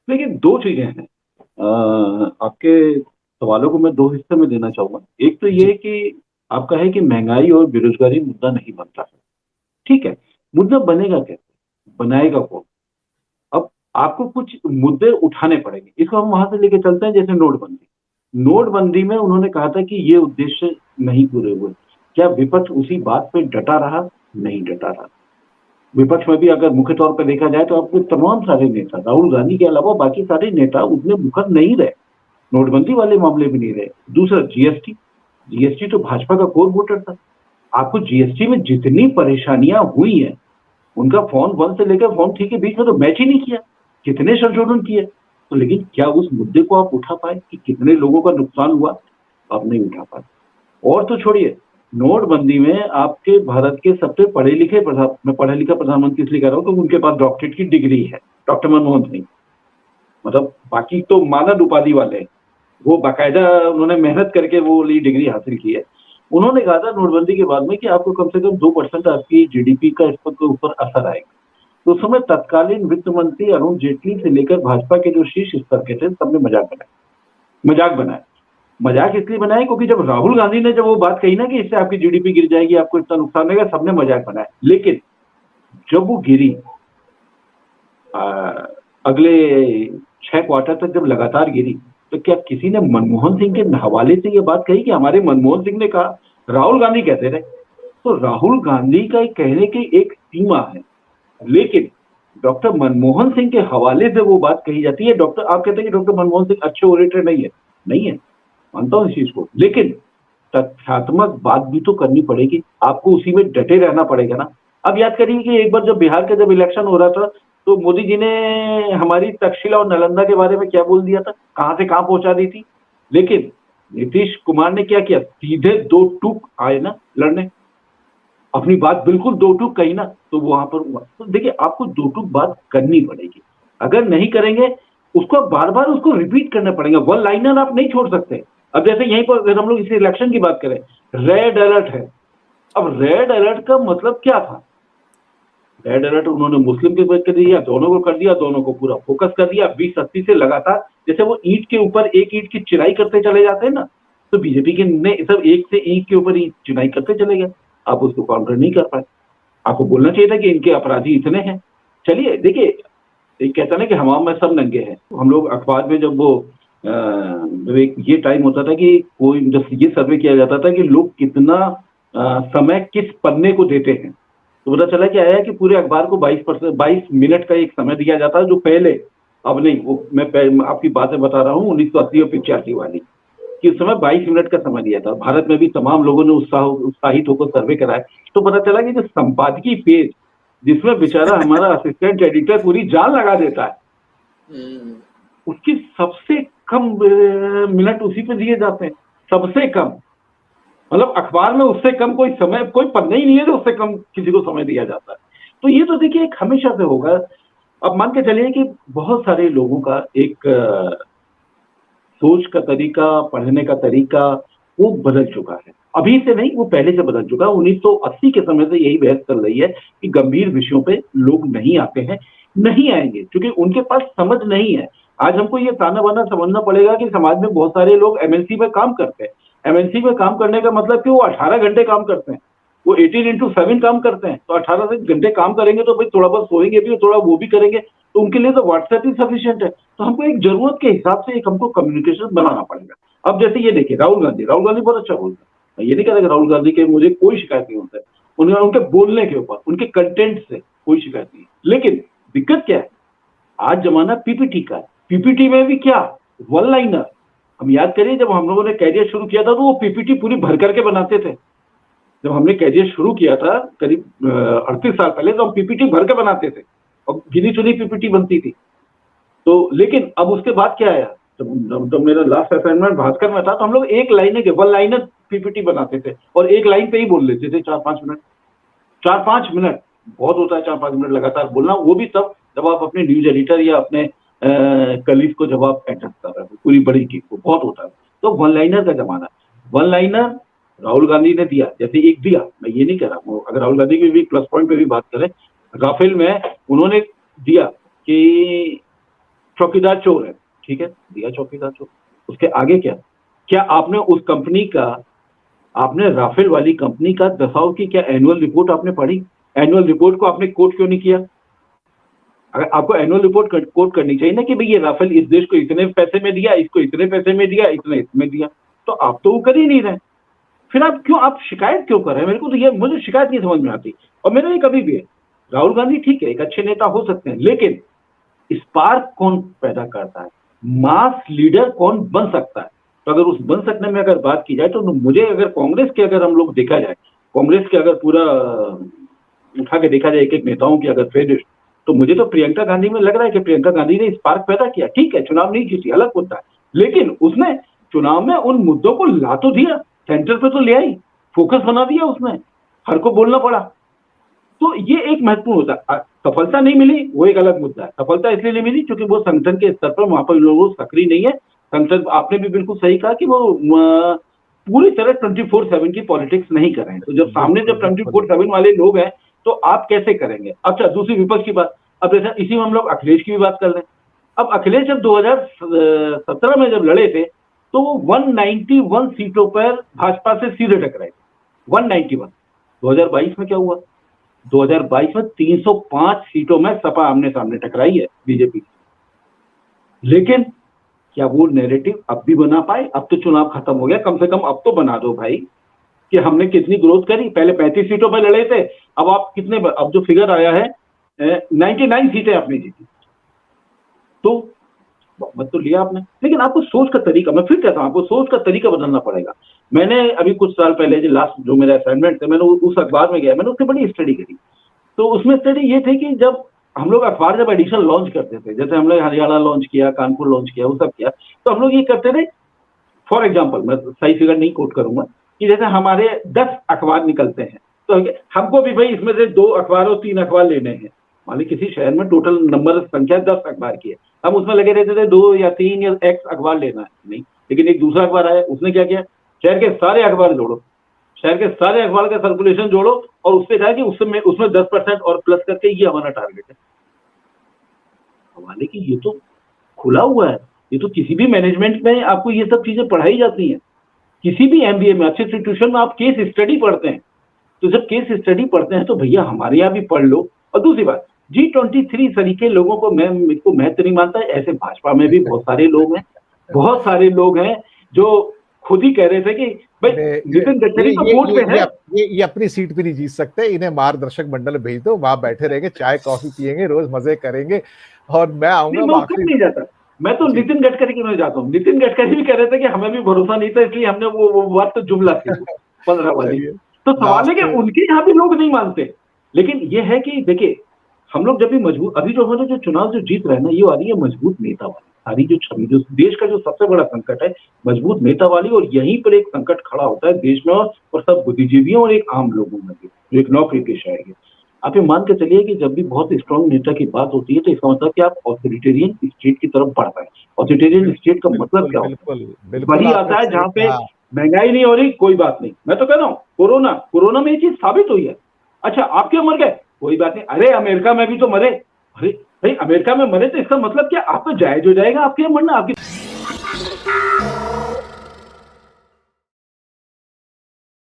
लेकिन दो चीजें हैं। आपके सवालों को मैं दो हिस्से में देना चाहूंगा। एक तो ये जी। कि आपका है कि महंगाई और बेरोजगारी मुद्दा नहीं बनता है। ठीक है, मुद्दा बनेगा कैसे, बनाएगा कौन? अब आपको कुछ मुद्दे उठाने पड़ेंगे। इसको हम वहां से लेके चलते हैं, जैसे नोटबंदी। नोटबंदी में उन्होंने कहा था कि ये उद्देश्य नहीं पूरे हुए। क्या विपक्ष उसी बात पे डटा रहा? नहीं डटा रहा। विपक्ष में भी अगर मुख्य तौर पर देखा जाए तो आपके तमाम सारे नेता, राहुल गांधी के अलावा बाकी सारे नेता उतने मुखर नहीं रहे, नोटबंदी वाले मामले भी नहीं रहे। दूसरा जीएसटी, जीएसटी तो भाजपा का कोर वोटर था। आपको जीएसटी में जितनी परेशानियां हुई हैं, उनका फॉर्म 1 से लेकर फॉर्म 3 के बीच में तो मैच ही नहीं किया। कितने संशोधन किए, तो लेकिन क्या उस मुद्दे को आप उठा पाए कि कितने लोगों का नुकसान हुआ? आप नहीं उठा पाए। और तो छोड़िए, नोटबंदी में आपके भारत के सबसे पढ़े लिखे प्रधान, मैं पढ़ा लिखा प्रधानमंत्री इसलिए कह रहा हूं क्योंकि उनके पास डॉक्टरेट की डिग्री है, डॉक्टर मनमोहन सिंह। मतलब बाकी तो मानद उपाधि वाले हैं, वो बाकायदा उन्होंने मेहनत करके वो वाली डिग्री हासिल की है। उन्होंने कहा था नोटबंदी के बाद में कि आपको कम से कम 2% आपकी जीडीपी का इस पर के ऊपर असर आएगा। तो उस समय तत्कालीन वित्त मंत्री अरुण जेटली से लेकर भाजपा के जो शीर्ष स्तर के थे, सबने मजाक बनाया। मजाक इसलिए बनाया क्योंकि जब राहुल गांधी ने जब वो बात कही ना कि इससे आपकी जीडीपी गिर जाएगी, आपको इतना नुकसान होगा, सबने मजाक बनाया। लेकिन जब वो गिरी, अगले 6 क्वार्टर तक जब लगातार गिरी, तो क्या किसी ने मनमोहन सिंह के हवाले से ये बात कही कि हमारे मनमोहन सिंह ने कहा? राहुल गांधी कहते थे। तो राहुल गांधी का कहने की एक सीमा है, लेकिन डॉक्टर मनमोहन सिंह के हवाले से वो बात कही जाती है। डॉक्टर, आप कहते हैं कि डॉक्टर मनमोहन सिंह अच्छे ओरेटर नहीं है, नहीं है, मानता हूं इस चीज को, लेकिन तथ्यात्मक बात भी तो करनी पड़ेगी। आपको उसी में डटे रहना पड़ेगा ना। अब याद करिए कि एक बार जब बिहार का जब इलेक्शन हो रहा था, तो मोदी जी ने हमारी तक्षशिला और नालंदा के बारे में क्या बोल दिया था, कहां से कहां पहुंचा दी थी। लेकिन नीतीश कुमार ने क्या किया, सीधे दो टूक आए ना लड़ने, अपनी बात बिल्कुल दो टूक कही ना, तो वहां पर हुआ। तो देखिए, आपको दो टूक बात करनी पड़ेगी। अगर नहीं करेंगे, उसको बार बार उसको रिपीट करना पड़ेगा। वन लाइनर आप नहीं छोड़ सकते। अब जैसे यहीं पर अगर हम लोग इस इलेक्शन की बात करें, रेड अलर्ट है। अब रेड अलर्ट का मतलब क्या था? रेड अलर्ट उन्होंने मुस्लिम के ऊपर कर दिया, दोनों को कर दिया, दोनों को पूरा फोकस कर दिया 20-80 से लगातार। जैसे वो ईंट के ऊपर एक ईंट की चिनाई करते चले जाते हैं ना, तो बीजेपी के ने सब एक से ईंट के ऊपर चिनाई करते चले गए। आप उसको काउंटर नहीं कर पाए। आपको बोलना चाहिए था कि इनके अपराधी इतने हैं। चलिए देखिए, एक कहता ना कि हवा में सब नंगे हैं। हम लोग अखबार में जब वो एक ये टाइम होता था कि कोई जब ये सर्वे किया जाता था कि लोग कितना समय किस पन्ने को देते हैं, तो पता चला कि आया कि पूरे अखबार को 22 मिनट का एक समय दिया जाता है, जो पहले, अब नहीं, वो मैं आपकी बातें बता रहा हूँ 1980 और 85 वाली, कि उस समय 22 मिनट का समय दिया था। भारत में भी तमाम लोगों ने उत्साहित होकर सर्वे कराया। तो पता चला कि जो संपादकीय पेज, जिसमें बेचारा हमारा असिस्टेंट एडिटर पूरी जान लगा देता है, उसकी सबसे कम मिनट उसी पे दिए जाते हैं। सबसे कम, मतलब अखबार में उससे कम कोई समय, कोई पन्ना ही नहीं है जो उससे कम किसी को समय दिया जाता है। तो ये तो देखिए एक हमेशा से होगा। अब मान के चलिए कि बहुत सारे लोगों का एक सोच का तरीका, पढ़ने का तरीका, वो बदल चुका है। अभी से नहीं, वो पहले से बदल चुका है। 1980 के समय से यही बहस चल रही है कि गंभीर विषयों पे लोग नहीं आते हैं, नहीं आएंगे, क्योंकि उनके पास समझ नहीं है। आज हमको ये ताना बाना समझना पड़ेगा कि समाज में बहुत सारे लोग एमएनसी में काम करते हैं। एमएनसी में काम करने का मतलब कि वो 18 घंटे काम करते हैं, वो 18x7 काम करते हैं। तो 18 से घंटे काम करेंगे तो भाई थोड़ा बहुत सोएंगे भी, थोड़ा वो भी करेंगे, तो उनके लिए तो व्हाट्सएप ही सफिशियंट है। तो हमको एक जरूरत के हिसाब से एक हमको कम्युनिकेशन बनाना पड़ेगा। अब जैसे ये देखिए, राहुल गांधी बहुत अच्छा बोलता है। मैं ये नहीं कह रहा कि राहुल गांधी के मुझे कोई शिकायत नहीं होता है, उनके बोलने के ऊपर, उनके कंटेंट से कोई शिकायत नहीं। लेकिन दिक्कत क्या है, आज जमाना पीपीटी का है। पीपीटी में भी क्या, वन लाइनर। हम याद करिए, जब हम लोगों ने कैरियर शुरू किया था तो वो पीपीटी पूरी भर करके बनाते थे। जब हमने कैरियर शुरू किया था करीब 38 साल पहले, तो हम पीपीटी भर के बनाते थे और गिनी चुनी पीपीटी बनती थी। तो लेकिन अब उसके बाद क्या आया, जब मेरा लास्ट असाइनमेंट भास्कर में था, तो हम लोग एक लाइन के वन लाइनर पीपीटी बनाते थे और एक लाइन पे ही बोल लेते थे 4-5 मिनट। 4-5 मिनट बहुत होता है, 4-5 मिनट लगातार बोलना, वो भी तब जब आप अपने न्यूज एडिटर या अपने कलीग को जब आप एड्रेस कर रहे हो पूरी बड़ी चीज को, बहुत होता है। तो वन लाइनर का जमाना है। वन लाइनर राहुल गांधी ने दिया, जैसे एक दिया, मैं ये नहीं कह रहा हूँ, अगर राहुल गांधी की भी प्लस पॉइंट पे भी बात करें, राफेल में उन्होंने दिया कि चौकीदार चोर है, ठीक है, दिया चौकीदार चोर। उसके आगे क्या आपने उस कंपनी का, आपने राफेल वाली कंपनी का दसाओं की क्या एनुअल रिपोर्ट आपने पढ़ी? एनुअल रिपोर्ट को आपने कोट क्यों नहीं किया? अगर आपको एनुअल रिपोर्ट कोट करनी चाहिए ना कि भाई ये राफेल इस देश को इतने पैसे में दिया, इसको इतने पैसे में दिया, इतने इसमें दिया, तो आप तो वो कर ही नहीं रहे। फिर आप शिकायत क्यों कर रहे हैं? मेरे को तो ये, मुझे शिकायत नहीं समझ में आती। और मेरा ये कभी भी है, राहुल गांधी ठीक है, एक अच्छे नेता हो सकते हैं, लेकिन स्पार्क कौन पैदा करता है, मास लीडर कौन बन सकता है? तो अगर उस बन सकने में अगर बात की जाए तो मुझे, अगर कांग्रेस के अगर हम लोग देखा जाए, कांग्रेस के अगर पूरा उठा के देखा जाए एक एक नेताओं की अगर फेवरेट, तो मुझे तो प्रियंका गांधी में लग रहा है कि प्रियंका गांधी ने स्पार्क पैदा किया। ठीक है, चुनाव नहीं जीती, अलग मुद्दा है, लेकिन उसने चुनाव में उन मुद्दों को ला तो दिया, सेंटर पे तो ले आई, फोकस बना दिया उसने, हर को बोलना पड़ा। तो ये एक महत्वपूर्ण होता है। सफलता नहीं मिली वो एक अलग मुद्दा है, सफलता इसलिए नहीं मिली क्योंकि वो संगठन के स्तर पर वहां पर लोग सक्रिय नहीं है। संगठन, आपने भी बिल्कुल सही कहा कि वो पूरी तरह 24/7 की पॉलिटिक्स नहीं कर रहे हैं। तो जब सामने जब 24/7 वाले लोग हैं तो आप कैसे करेंगे? अच्छा, दूसरी विपक्ष की बात, अब जैसा इसी में हम लोग अखिलेश की भी बात कर लें। अब अखिलेश जब 2017 में जब लड़े थे तो वो 191 सीटों पर भाजपा से सीधे टकराए थे, 191। 2022 में क्या हुआ? 2022 में 305 सीटों में सपा आमने सामने टकराई है बीजेपी। लेकिन क्या वो नैरेटिव अब भी बना पाए? अब तो चुनाव खत्म हो गया, कम से कम अब तो बना दो भाई कि हमने कितनी ग्रोथ करी। पहले 35 सीटों पर लड़े थे, अब आप कितने, अब जो फिगर आया है 99 सीटें आपने जीती, तो बहुमत तो लिया आपने। लेकिन आपको सोच का तरीका, मैं फिर कहता हूं, आपको सोच का तरीका बदलना पड़ेगा। मैंने अभी कुछ साल पहले जो लास्ट जो मेरा असाइनमेंट था, मैंने उस अखबार में गया, मैंने उसकी बड़ी स्टडी करी। तो उसमें स्टडी ये थी कि जब हम लोग अखबार जब एडिशन लॉन्च करते थे, जैसे हम लोग हरियाणा लॉन्च किया, कानपुर लॉन्च किया, वो सब किया, तो हम लोग ये करते थे, फॉर एग्जाम्पल मैं सही फिगर नहीं कोट करूंगा, कि जैसे हमारे 10 अखबार निकलते हैं तो हमको भी भाई इसमें से 2 अखबार और 3 अखबार लेने हैं। मान ली किसी शहर में टोटल नंबर संख्या 10 अखबार की है, हम उसमें लगे रहते थे 2 या 3 या एक्स अखबार लेना है, नहीं। लेकिन एक दूसरा अखबार आया, उसने क्या किया, शहर के सारे अखबार जोड़ो, शहर के सारे अखबार का सर्कुलेशन जोड़ो, और उससे कहा कि उसमें 10% और प्लस करके ये हमारा टारगेट है। हमारे की ये तो खुला हुआ है, ये तो किसी भी मैनेजमेंट में आपको ये सब चीजें पढ़ाई जाती हैं। किसी भी एमबीए में, अच्छे इंस्टीट्यूशन में आप केस स्टडी पढ़ते हैं, तो जब केस स्टडी पढ़ते हैं तो भैया हमारे यहाँ भी पढ़ लो। और दूसरी बात, G23 तरीके लोगों को मेरे को महत्व नहीं मानता है। ऐसे भाजपा में भी बहुत सारे लोग हैं, बहुत सारे लोग हैं जो खुद ही कह रहे थे कि भाई नितिन गडकरी तो वोट पे है, ये अपनी सीट पे नहीं जीत सकते, इन्हें मार्गदर्शक मंडल भेज दो, वहां बैठे रहेंगे, चाय कॉफी पियेंगे, रोज मजे करेंगे, और मैं आऊंगा। नहीं जाता, मैं तो नितिन गडकरी के में जाता हूँ। नितिन गडकरी भी कह रहे थे कि हमें भी भरोसा नहीं था, इसलिए हमने वो बात तो जुमला थी 15 वाली। तो सवाल है कि उनके यहाँ भी लोग नहीं मानते। लेकिन ये है कि देखिए, हम लोग जब भी मजबूत, अभी जो हमारे जो चुनाव जो जीत रहे हैं ना, ये वाली है मजबूत नेता वाली, सारी जो छवि, जो देश का जो सबसे बड़ा संकट है मजबूत नेता वाली। और यहीं पर एक संकट खड़ा होता है देश में और सब बुद्धिजीवियों और एक आम लोगों में भी, जो एक नौकरी पेशा है। आप ये मान के चलिए कि जब भी बहुत स्ट्रांग नेता की बात होती है तो इसका मतलब कि आप ऑथोरिटेरियन स्टेट की तरफ बढ़ रहे हैं। ऑथोरिटेरियन स्टेट का मतलब क्या होता है? वही आता है जहां पे महंगाई नहीं हो रही, कोई बात नहीं। मैं तो कह रहा हूँ कोरोना में ये चीज साबित हुई है। अच्छा, आप क्यों मर गए? कोई बात नहीं, अरे अमेरिका में भी तो मरे। अरे भाई, अमेरिका में मरे तो इसका मतलब क्या? आप तो जायज हो जाएगा आपके मरना। आपकी